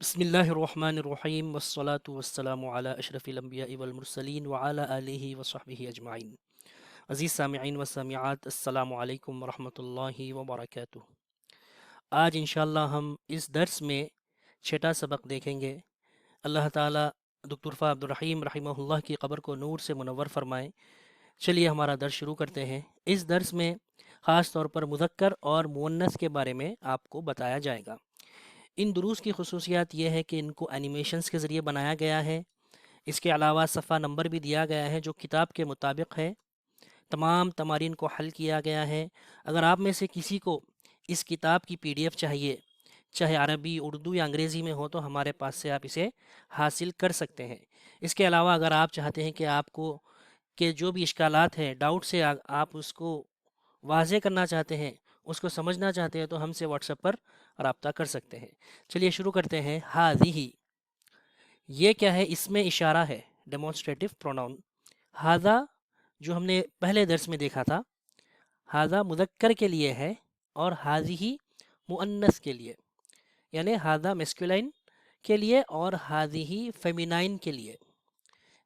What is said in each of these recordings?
بسم اللہ الرحمن الرحیم والصلاة والسلام علی اشرف الانبیاء والمرسلین وعلی آلہ وصحبہ اجمعین۔ عزیز سامعین و سامعات، السلام علیکم ورحمۃ اللہ وبرکاتہ۔ آج انشاءاللہ ہم اس درس میں چھٹا سبق دیکھیں گے۔ اللہ تعالیٰ دکتور فا عبد الرحیم رحمہ اللہ کی قبر کو نور سے منور فرمائے۔ چلیے ہمارا درس شروع کرتے ہیں۔ اس درس میں خاص طور پر مذکر اور مؤنث کے بارے میں آپ کو بتایا جائے گا۔ ان دروس کی خصوصیات یہ ہے کہ ان کو اینیمیشنز کے ذریعے بنایا گیا ہے۔ اس کے علاوہ صفحہ نمبر بھی دیا گیا ہے جو کتاب کے مطابق ہے۔ تمام تمارین کو حل کیا گیا ہے۔ اگر آپ میں سے کسی کو اس کتاب کی PDF چاہیے، چاہے عربی، اردو یا انگریزی میں ہو، تو ہمارے پاس سے آپ اسے حاصل کر سکتے ہیں۔ اس کے علاوہ اگر آپ چاہتے ہیں کہ آپ کو کہ جو بھی اشکالات ہیں، ڈاؤٹ سے آپ اس کو واضح کرنا چاہتے ہیں، اس کو سمجھنا چاہتے ہیں، تو ہم سے واٹس ایپ پر رابطہ کر سکتے ہیں۔ چلیے شروع کرتے ہیں۔ ہاذہ، یہ کیا ہے؟ اس میں اشارہ ہے، ڈیمونسٹریٹو پروناؤن۔ ہاذا جو ہم نے پہلے درس میں دیکھا تھا، ہاذا مذکر کے لیے ہے اور ہاذہ مؤنث کے لیے، یعنی ہاذا میسکولائن کے لیے اور ہاذہ فیمینائن کے لیے۔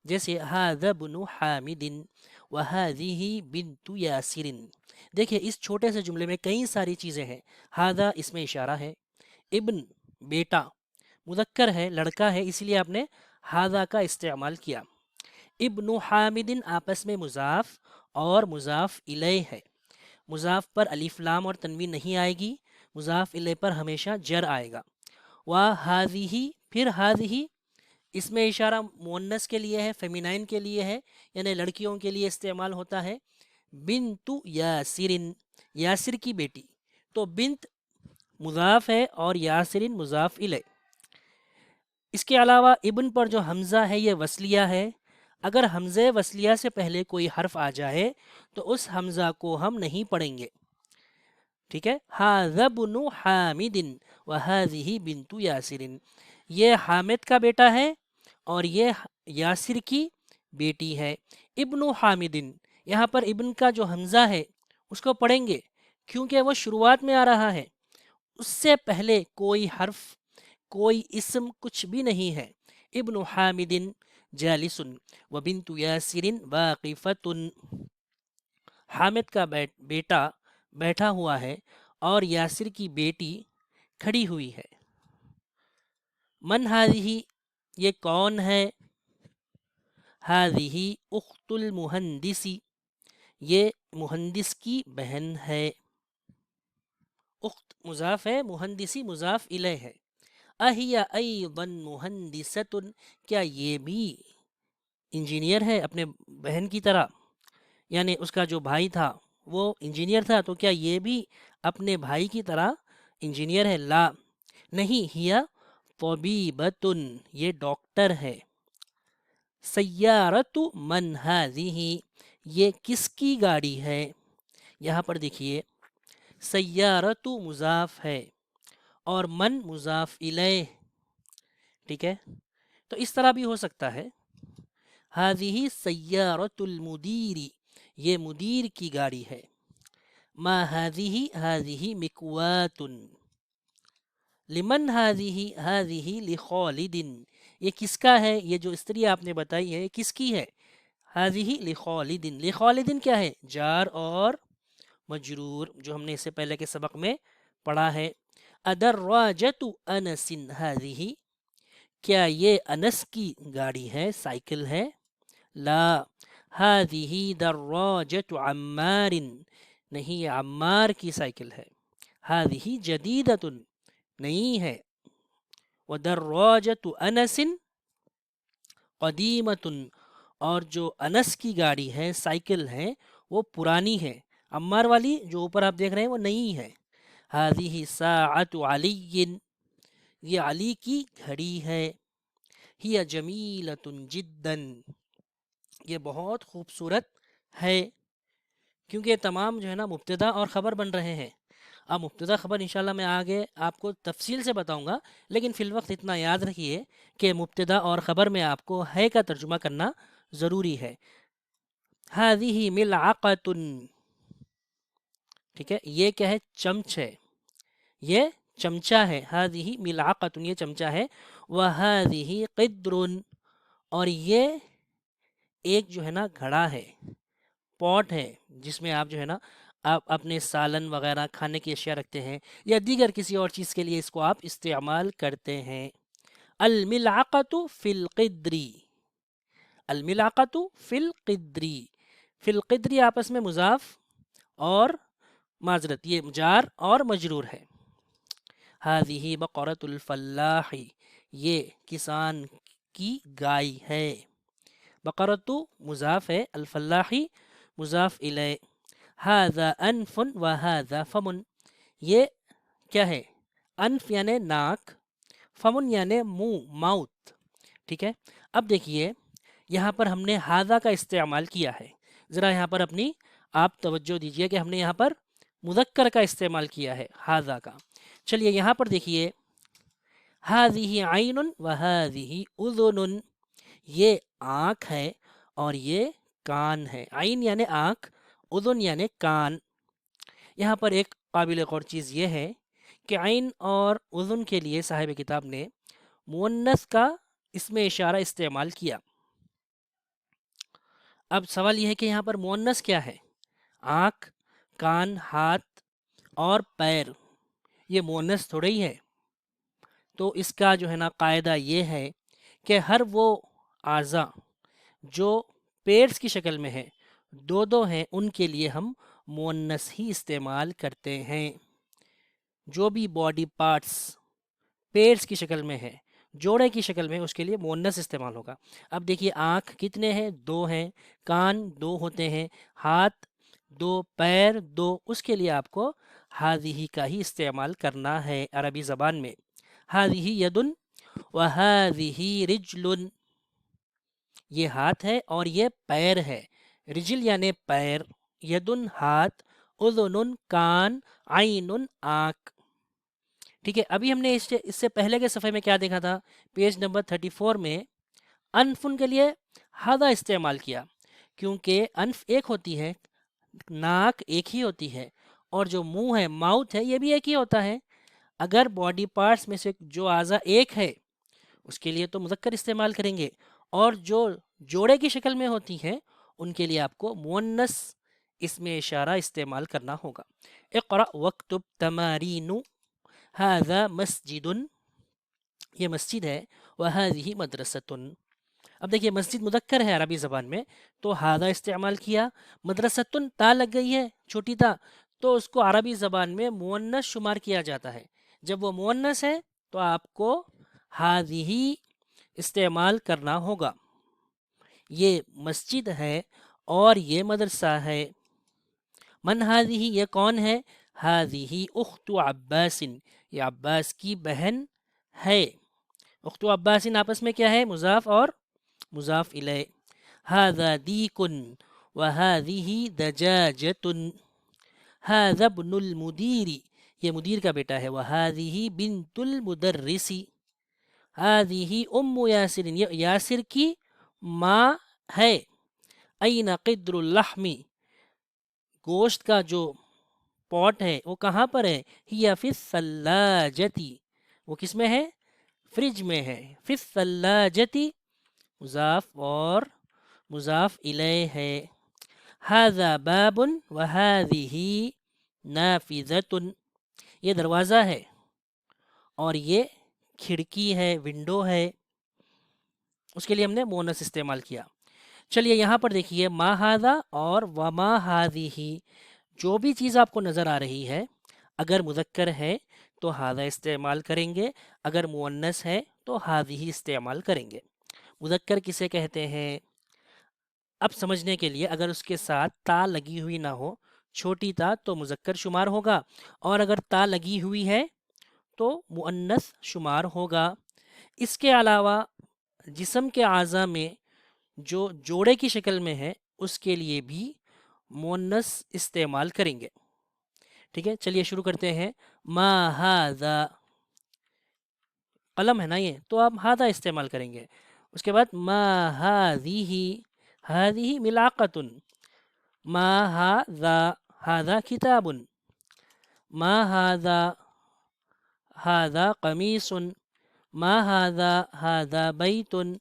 جیسے ہاذا بن حامد وہذہ بنت یاسر۔ دیکھیں اس چھوٹے سے جملے میں کئی ساری چیزیں ہیں۔ ہاذا اس میں اشارہ ہے، ابن بیٹا، مذکر ہے، لڑکا ہے، اس لیے آپ نے ہاذا کا استعمال کیا۔ ابن حامد آپس میں مضاف اور مضاف الیہ ہے۔ مضاف پر الف لام اور تنوین نہیں آئے گی، مضاف الیہ پر ہمیشہ جر آئے گا۔ وہذہ، پھر ہذہ اس میں اشارہ مؤنث کے لیے ہے، فیمینائن کے لیے ہے، یعنی لڑکیوں کے لیے استعمال ہوتا ہے۔ بنت یاسر، یاسر کی بیٹی، تو بنت مضاف ہے اور یاسرین مضاف الیہ۔ اس کے علاوہ ابن پر جو حمزہ ہے یہ وصلیہ ہے۔ اگر حمزہ وصلیہ سے پہلے کوئی حرف آ جائے تو اس حمزہ کو ہم نہیں پڑھیں گے، ٹھیک ہے۔ ھذا بن حامد وھذہ بنت یاسر، یہ حامد کا بیٹا ہے اور یہ یاسر کی بیٹی ہے۔ ابن حامد، یہاں پر ابن کا جو حمزہ ہے اس کو پڑھیں گے کیونکہ وہ شروعات میں آ رہا ہے، اس سے پہلے کوئی حرف، کوئی اسم، کچھ بھی نہیں ہے۔ ابن حامد جالس وبنت یاسر واقفۃ، حامد کا بیٹا بیٹھا ہوا ہے اور یاسر کی بیٹی کھڑی ہوئی ہے۔ من ہذہ، یہ کون ہے؟ ہذہ اخت المہندس، یہ مہندس کی بہن ہے۔ اخت مضاف ہے، مہندسی مضاف الیہ ہے۔ اہی ایضا مہندست، کیا یہ بھی انجینئر ہے اپنے بہن کی طرح؟ یعنی اس کا جو بھائی تھا وہ انجینئر تھا، تو کیا یہ بھی اپنے بھائی کی طرح انجینئر ہے؟ لا، نہیں۔ ہیا طبیبۃ، یہ ڈاکٹر ہے۔ سیارۃ من ہذہ، یہ کس کی گاڑی ہے؟ یہاں پر دیکھیے سیارۃ مضاف ہے اور من مضاف الیہ، ٹھیک ہے۔ تو اس طرح بھی ہو سکتا ہے، ہذہ سیارۃ المدیر، یہ مدیر کی گاڑی ہے۔ ما ہذہ، ہذہ مکوات۔ لمن ہذہ، ہذہ لخالد، یہ کس کا ہے؟ یہ جو استری آپ نے بتائی ہے کس کی ہے؟ ہذہ لخالد، لخالد کیا ہے؟ جار اور مجرور، جو ہم نے اس سے پہلے کے سبق میں پڑھا ہے۔ ادراجۃ انس ہذہ، کیا یہ انس کی گاڑی ہے، سائیکل ہے؟ لا، ہذہ دراجۃ عمار، نہیں یہ عمار کی سائیکل ہے۔ ہذہ جدیدۃ، نہیں ہے۔ ودراجۃ انس قدیمۃ، اور جو انس کی گاڑی ہے، سائیکل ہے، وہ پرانی ہے۔ عمار والی جو اوپر آپ دیکھ رہے ہیں وہ نئی ہے۔ ہذہ ساعۃ علی، یہ علی کی گھڑی ہے۔ ہی جمیلۃ جدا، یہ بہت خوبصورت ہے۔ کیونکہ یہ تمام جو ہے نا مبتدا اور خبر بن رہے ہیں۔ اب مبتدا خبر انشاءاللہ میں آگے آپ کو تفصیل سے بتاؤں گا، لیکن فی الوقت اتنا یاد رکھیے کہ مبتدا اور خبر میں آپ کو ہے کا ترجمہ کرنا ضروری ہے۔ ہذہ ملعقۃ، ٹھیک ہے، یہ کیا ہے؟ چمچ ہے، یہ चमचा है, हादिही मिलाकतुन ये चमचा है, व हादिही क़िद्रुन और ये एक जो है ना घड़ा है, पॉट है, जिसमें आप जो है ना आप अपने सालन वगैरह खाने की अशिया रखते हैं या दीगर किसी और चीज़ के लिए इसको आप इस्तेमाल करते हैं। अल मिलाकतु फिल क़िद्री, अल मिलाकतु फिल क़िद्री, फिल क़िद्री आपस में मुजाफ और माजरत ये जार और मजरूर है। हादिही बक़रतुल फल्लाही ये किसान की गाय है। बक़रतु मुजाफ है, अल फल्लाही मुजाफ इलै। हादा अनफुन व हादा फमुन ये क्या है, अनफ यानी नाक, फमुन यानी मुंह, माउथ। ठीक है, अब देखिए यहाँ पर हमने हादा का इस्तेमाल किया है। ज़रा यहाँ पर अपनी आप तवज्जो दीजिए कि हमने यहाँ पर मुज़क्कर का इस्तेमाल किया है हादा का। चलिए यहाँ पर देखिए, हादिही आइनुन व हादिही उज़ुनुन ये आँख है और ये कान है। आइन यानी आँख, उज़ुन यानी कान। यहाँ पर एक काबिल गौर चीज़ ये है कि आइन और उज़ुन के लिए साहिब किताब ने मुअन्नस का इसमें इशारा इस्तेमाल किया। अब सवाल यह है कि यहाँ पर मुअन्नस क्या है, आँख, कान, हाथ और पैर, ये मुअन्नस थोड़ा ही है। तो इसका जो है ना कायदा ये है कि हर वो आज़ा जो पेयर्स की शक्ल में है, दो दो हैं, उनके लिए हम मुअन्नस ही इस्तेमाल करते हैं। जो भी बॉडी पार्ट्स पेयर्स की शक्ल में है, जोड़े की शक्ल में, उसके लिए मुअन्नस इस्तेमाल होगा। अब देखिए आँख कितने हैं, दो हैं, कान दो होते हैं, हाथ दो, पैर दो, उसके लिए आपको हादिही का ही इस्तेमाल करना है अरबी ज़बान में। हादिही यदुन व हादिही रिजलुन ये हाथ है और ये पैर है। रिजिल यानी पैर, यदुन हाथ, उज़ुनुन कान, आइनुन आँख। ठीक है, अभी हमने इससे पहले के सफ़े में क्या देखा था, पेज नंबर 34 में अनफुन के लिए हादा इस्तेमाल किया, क्योंकि अनफ एक होती है, नाक एक ही होती है, और जो मुंह है, माउथ है, ये भी एक ही होता है। अगर बॉडी पार्ट्स में से जो आज़ा एक है उसके लिए तो मुज़क्कर इस्तेमाल करेंगे, और जो जोड़े की शक्ल में होती हैं उनके लिए आपको मुअन्नस इसमें इशारा इस्तेमाल करना होगा। इक़रा वक्तुब तमारीनु हाज़ा मस्जिदुन ये मस्जिद है, व हाज़िही मदरसतुन। अब देखिए मस्जिद मुज़क्कर है अरबी ज़बान में, तो हादा इस्तेमाल किया, मदरसतुन ता लग गई है, छोटी ता, तो उसको अरबी ज़बान में मुअन्नस शुमार किया जाता है। जब वो मुअन्नस है तो आपको हादिही इस्तेमाल करना होगा। ये मस्जिद है और ये मदरसा है। मन हादिही ये कौन है, हादिही उख्तु अब्बासिन ये अब्बास की बहन है। उख्तु अब्बासिन आपस में क्या है, मुजाफ और मुजाफ इलै। हादा दीकुन व हादिही दजाजतुन। हादा इब्नुल मुदीरी ये मुदीर का बेटा है। व हादिही बिन्तुल मुदर्रिसी। हादिही उम्मु यासिर ये यासिर की माँ है। अयना क़िद्रुल लहमी गोश्त का जो पॉट है वो कहाँ पर है, हिया फिस सल्लाजती वो किस में है, फ्रिज में है। फिस सल्लाजती मुजाफ और मुजाफ इलै है। हाजा बाबुन व हादिही नाफिज़तुन ये दरवाज़ा है और ये खिड़की है, विंडो है, उसके लिए हमने मोनस इस्तेमाल किया। चलिए यहाँ पर देखिए मा हादा और वमा हादिही, जो भी चीज़ आपको नज़र आ रही है अगर मुज़क्कर है तो हादा इस्तेमाल करेंगे, अगर मुअन्नस है तो हादिही इस्तेमाल करेंगे। मुज़क्कर किसे कहते हैं, अब समझने के लिए, अगर उसके साथ ता लगी हुई ना हो, छोटी ता, तो मुज़क्कर शुमार होगा, और अगर ता लगी हुई है तो मुअन्नस शुमार होगा। इसके अलावा जिस्म के आज़ा में जो जोड़े की शक्ल में है उसके लिए भी मुअन्नस इस्तेमाल करेंगे। ठीक है, चलिए शुरू करते हैं। मा हादा कलम है ना ये, तो आप हादा इस्तेमाल करेंगे। उसके बाद मा हादिही, हादिही मिलाकतुन। मा हादा, हादा किताबुन। मा हादा हादा कमीसुन, मा हादा हादा बैतुन,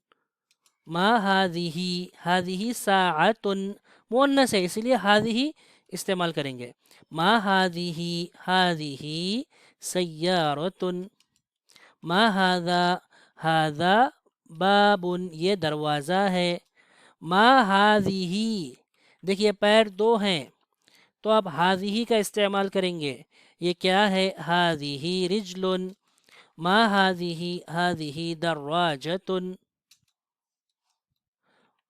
मा हादिही हादिही साअतुन, मुअन्नस है इसलिए हादिही इस्तेमाल करेंगे। मा हादिही हादिही सय्यारतुन, मा हादा हादा बाबुन, ये दरवाज़ा है। मा हादिही, देखिए पैर दो हैं तो आप हादिही का इस्तेमाल करेंगे। ये क्या है? हादिही रिजलुन, मा हादिही हादिही दर्राजतुन,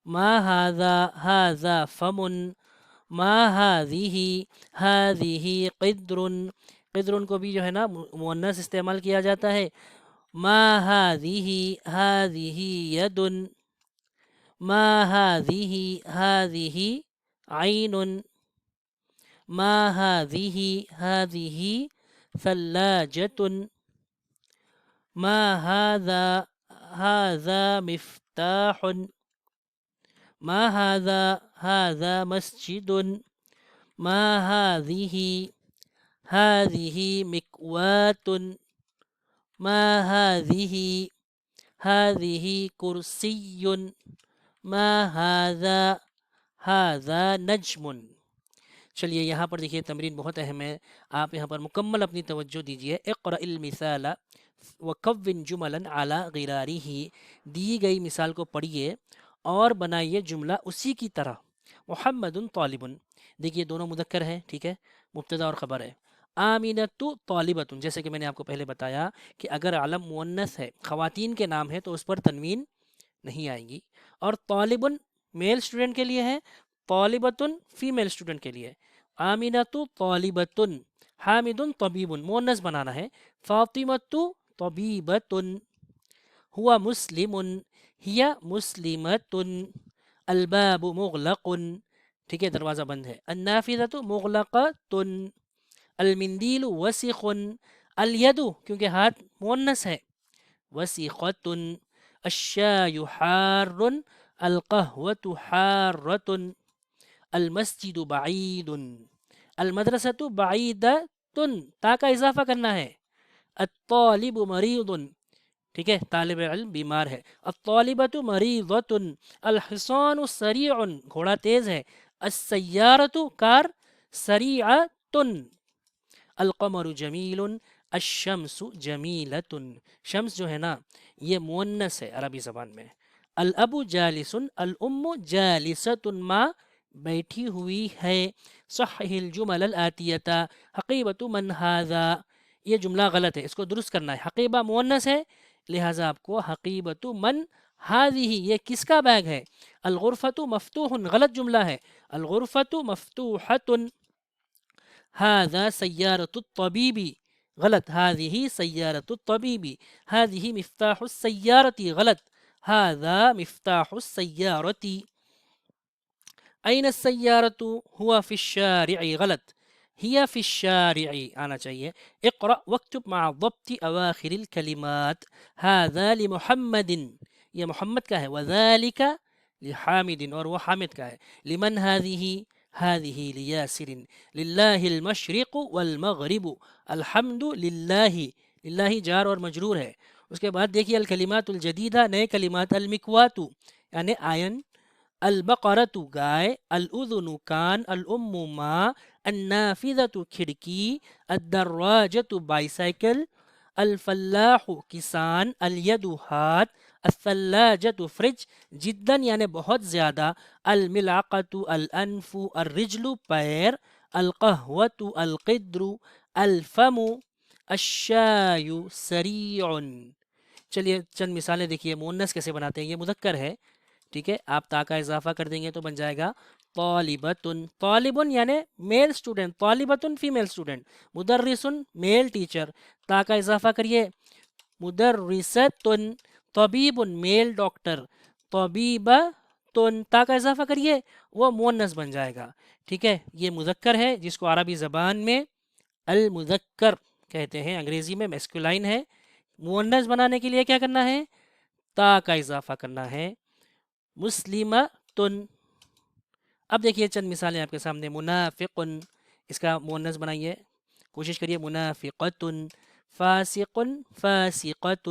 मा हादा हादा फमुन, मा हादिही हादिही क़िद्रुन, क़िद्रुन को भी जो है ना मुअन्नस इस्तेमाल किया जाता है। मा हादिही हादिही यदुन, मा हादिही हादिही ऐनुन, मा हादिही हादिही थल्लाजतुन, मा हादा हादा मिफ्ताहुन, मा हादा हादा मस्जिदुन, मा हादिही हादिही मिक्वातुन, मा हादिही हादिही कुर्सियुन, मा हादा हादा नजमुन। चलिए यहाँ पर देखिए तमरीन बहुत अहम है, आप यहाँ पर मुकम्मल अपनी तवज्जो दीजिए। इक़्रइल मिसाला वकव्विन जुमलन अला गिरारिही, दी गई मिसाल को पढ़िए और बनाइए जुमला उसी की तरह। मुहम्मदुन तालिबुन, देखिए दोनों मुदक्कर हैं, ठीक है, मुब्तदा और ख़बर है। आमिनतु तालिबतुन, जैसे कि मैंने आपको पहले बताया कि अगर आलम मुअन्नस है, ख़वातीन के नाम है, तो उस पर तनवीन नहीं आएगी। और तालिबुन मेल स्टूडेंट के लिए है, तालिबतुन फीमेल स्टूडेंट के लिए। आमिनतु तालिबतुन, हामिदुन तबीबुन, मुअन्नस बनाना है। फातिमतु तबीबतुन, हुआ मुस्लिमुन, हिया मुस्लिमतुन, अलबाबु मुगलकुन, ठीक है दरवाज़ा बंद है। अन्नाफिज़तु मुगलक़तुन, अलमिंदीलु वसिख़ुन, अलयदु क्योंकि हाथ मुअन्नस है, वसिख़तुन, अश्शायु हार्रुन, अलक़हवतु हार्रतुन, अलमस्जिदु बईदुन, अलमदरसतु बईदतुन, ता का इजाफा करना है। अत्तालिबु मरीदुन, ठीक है तालिब इल्म बीमार है। अत्तालिबतु मरीदतुन, अलहिसानु सरीउन, घोड़ा तेज है। अस्सय्यारतु कार सरीअतुन, अलकमरु जमीलुन, अशम्सु जमीलतुन, शम्स जो है ना ये मुअन्नस है अरबी ज़बान में। अल अबु जालिसुन, अल उम्मु जालिसतुन, माँ बैठी हुई है। सहिल जुमल अल आतियता, हकीबतु मन हादा, ये जुमला गलत है, इसको दुरुस्त करना है। हकीबा मुअन्नस है, लिहाजा आपको हकीबतु मन हादिही, ये किसका बैग है? अल गुरफतु मफ्तूहुन, गलत जुमला है। अल गुरफतु मफ्तूहतुन, हादा सय्यारतु तबीबी, गलत। हादिही सय्यारतु तबीबी, हादिही मिफ्ताहु सय्यारती, गलत। हादा मिफ्ताहु सय्यारती। अयन सय्यारतु, हुआ फिश्शारि'i, गलत। हिया फिश्शारि'i आना चाहिए। इक़रा वक्तुब मअ ज़ब्ति अवाखिरिल कलिमात, हादा लिमुहम्मदिन, ये मोहम्मद का है। वज़ालिका लिहामिदिन, और वो हामिद का है। लिमन हादिही, हादिही लियासिरिन, लिल्लाहिल मशरिक़ु वल मग़रिबु, अल्हम्दु लिल्लाहि, लिल्लाहि जार और मजरूर है। उसके बाद देखिए अल कलिमातुल जदीदा, नए कलिमात। अल मिक्वातु यानी आयन, अल बकरतु गाय, अल उज़ुनु कान, अल उम्मु माँ, अन्नाफिज़तु खिड़की, अद्दर्राजतु बाईसाइकिल, अल फल्लाहु किसान, अल यदु हाथ, अस्सल्लाजतु फ्रिज, जिद्दन यानी बहुत ज़्यादा, अल मिलाक़तु अल अनफु, अल रिजलु पैर, अल कहवतु अल क़िद्रु, अल फमु, अश्शायु सरीउन। चलिए चंद मिसालें देखिए मुअन्नस कैसे बनाते हैं। ये मुदक्कर है, ठीक है, आप ता का इजाफा कर देंगे तो बन जाएगा तालिबतुन, तालिबुन यानी मेल स्टूडेंट, तालिबतुन फीमेल स्टूडेंट। मुदर्रिसुन मेल टीचर, ता का इजाफा करिए मुदर्रिसतुन। तबीबुन मेल डॉक्टर, तबीबतुन, ता का इजाफा करिए वो मुअन्नस बन जाएगा, ठीक है। ये मुदक्कर है जिसको अरबी ज़बान में अल मुदक्कर कहते हैं, अंग्रेज़ी में मैस्कुलाइन है। मुअन्नस बनाने के लिए क्या करना है? ता का इजाफा करना है। मुस्लिमतुन, अब देखिए चंद मिसालें आपके सामने। मुनाफिकुन, इसका मुअन्नस बनाइए, कोशिश करिए। मुनाफिकतुन, فاسق فاسقة